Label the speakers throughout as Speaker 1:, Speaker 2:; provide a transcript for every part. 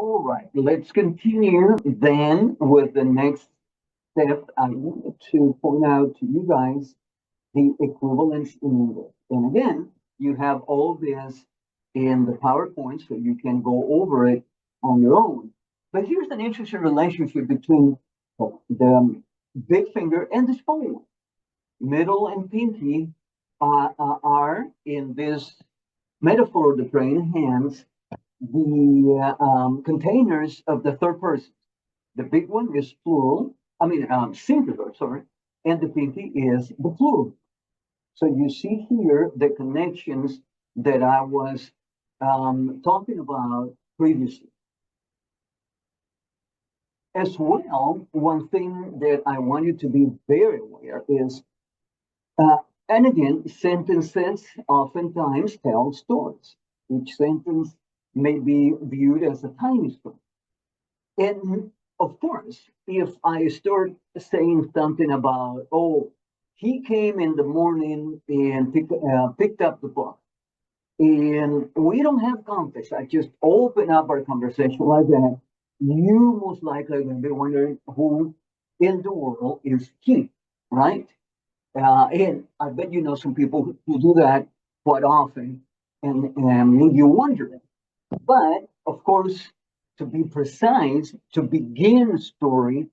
Speaker 1: All right, let's continue then with the next step. I wanted to point out to you guys the equivalence in English. And again, you have all this in the PowerPoint, so you can go over it on your own. But here's an interesting relationship between the big finger and the small one. Middle and pinky are in this metaphor of the praying hands, the containers of the third person. The big one is plural, singular, sorry, and the pinky is the plural. So you see here the connections that I was talking about previously. As well, one thing that I want you to be very aware is, and again, sentences oftentimes tell stories. Each sentence may be viewed as a tiny story. And of course, if I start saying something about, oh, he came in the morning and picked up the book, and we don't have context, I just open up our conversation like that, you most likely going to be wondering who in the world is he, right? And I bet you know some people who do that quite often and leave you wondering. But of course, to be precise, to begin a story,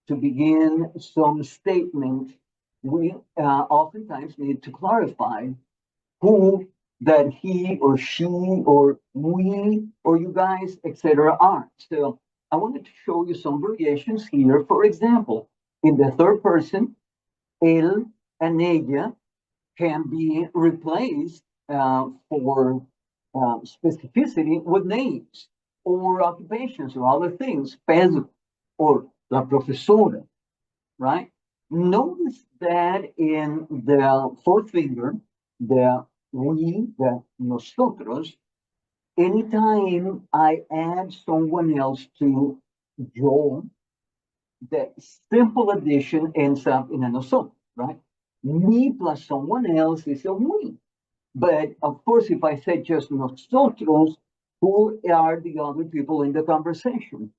Speaker 1: to begin some statement, we oftentimes need to clarify who that he or she or we or you guys, etc., are. So I wanted to show you some variations here. For example, in the third person, él and ella can be replaced for specificity with names or occupations or other things. Pedro or la profesora, right? Notice that in the fourth finger, the we, the nosotros, anytime I add someone else to yo, the simple addition ends up in a nosotros, right? Me plus someone else is a we. But of course, if I say just nosotros, who are the other people in the conversation?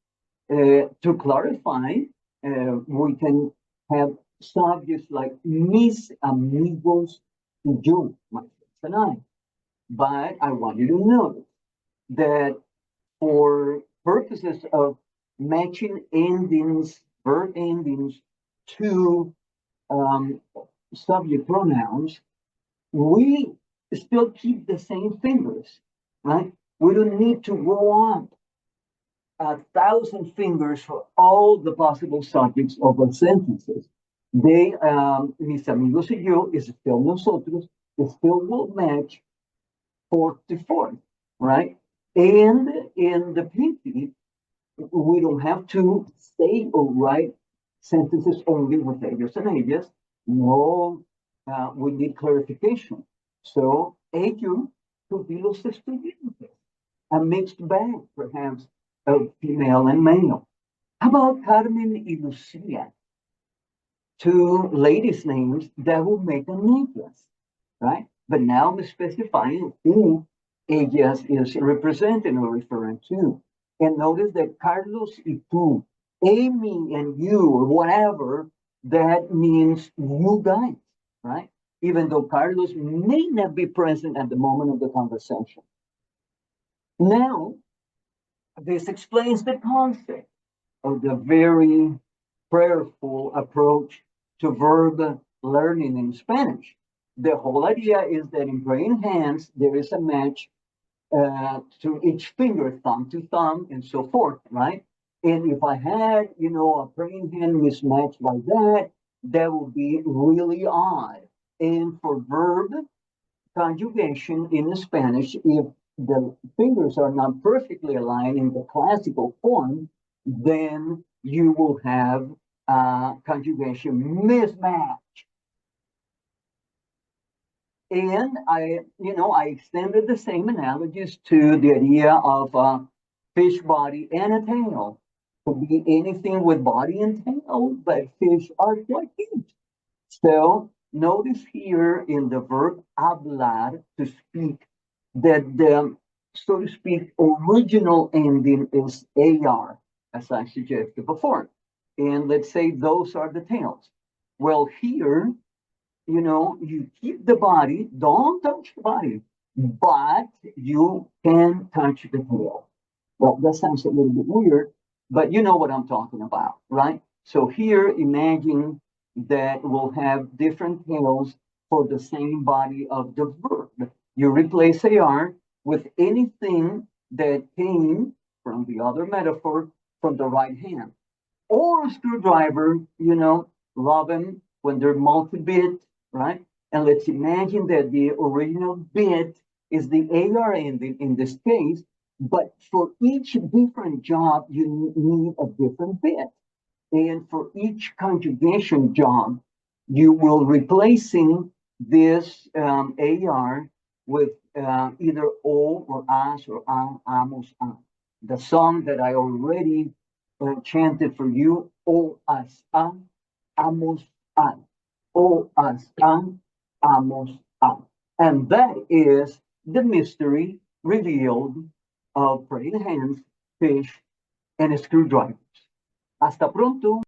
Speaker 1: To clarify, we can have subjects like mis amigos y yo, my friends and I. But I want you to know that for purposes of matching endings, verb endings to subject pronouns, we still keep the same fingers, right? We don't need to go on 1,000 fingers for all the possible subjects of our sentences. They, mis amigos y yo, is still nosotros, it still will match fourth to fourth, right? And in the pinky, we don't have to say or write sentences only with ellos and ellas. No, we need clarification. So, ellos could be los estudiantes, a mixed bag, perhaps, of female and male. How about Carmen y Lucia? Two ladies' names that would make a necklace, right? But now I'm specifying who ellas is representing or referring to. And notice that Carlos y tú, Amy and you, or whatever, that means you guys, right? Even though Carlos may not be present at the moment of the conversation. Now, this explains the concept of the very prayerful approach to verb learning in Spanish. The whole idea is that in praying hands, there is a match to each finger, thumb to thumb, and so forth, right? And if I had, a praying hand mismatched like that, that would be really odd. And for verb conjugation in Spanish, if the fingers are not perfectly aligned in the classical form, then you will have conjugation mismatch. And I extended the same analogies to the idea of a fish body and a tail. Could be anything with body and tail, but fish are quite huge. So notice here in the verb hablar, to speak, that the so to speak, original ending is AR, as I suggested before. And let's say those are the tails. Well, here, you keep the body, don't touch the body, but you can touch the tail. Well, that sounds a little bit weird, but you know what I'm talking about, right? So here, imagine that we'll have different tails for the same body of the verb. You replace AR with anything that came from the other metaphor from the right hand. Or screwdriver, love them when they're multi-bit, right? And let's imagine that the original bit is the AR ending in this case, but for each different job, you need a different bit. And for each conjugation job, you will replacing this AR with either o or as or amos, am. The song that I already chanted for you, o as am, amos am, o as am, amos am. And that is the mystery revealed of praying hands, fish, and screwdrivers. Hasta pronto.